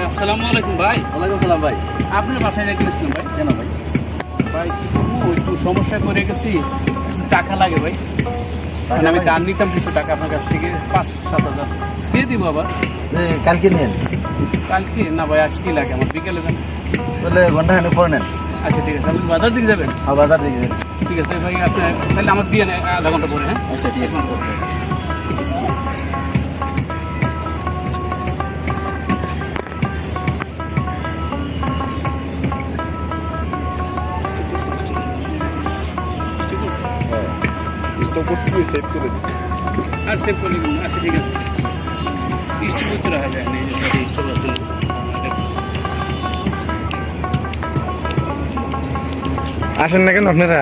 আসসালামু আলাইকুম ভাই। ওয়ালাইকুম সালাম ভাই। আপনার বাসায় রেখে গেছিলাম ভাই। কেন ভাই? ভাই কি করবো, একটু সমস্যা করে গেছি, কিছু টাকা লাগে ভাই। মানে আমি দান নিতাম কিছু টাকা আপনার কাছ থেকে, 5-7 হাজার দিয়ে দিব আবার। কালকে নেন। কালকে না ভাই, আজকেই লাগে আমার, বিকেলে দেন। তাহলে ঘন্টা খানেক পরে নেন। আচ্ছা ঠিক আছে, আপনি বাজার দিকে যাবেন? হ্যাঁ, বাজার দিকে যান। ঠিক আছে ভাই, আপনি তাহলে আমার দিয়ে নেন আধা ঘন্টা পরে। হ্যাঁ আচ্ছা ঠিক আছে। ঠিক আছে, হ্যাঁ, স্টপ করছি, সেভ করে দিচ্ছি। আর সেভ করে দিন। আচ্ছা ঠিক আছে, স্টোভ করতে রাখা যায় না, এই যে স্টোভ আছে। আসেন না কেন আপনারা?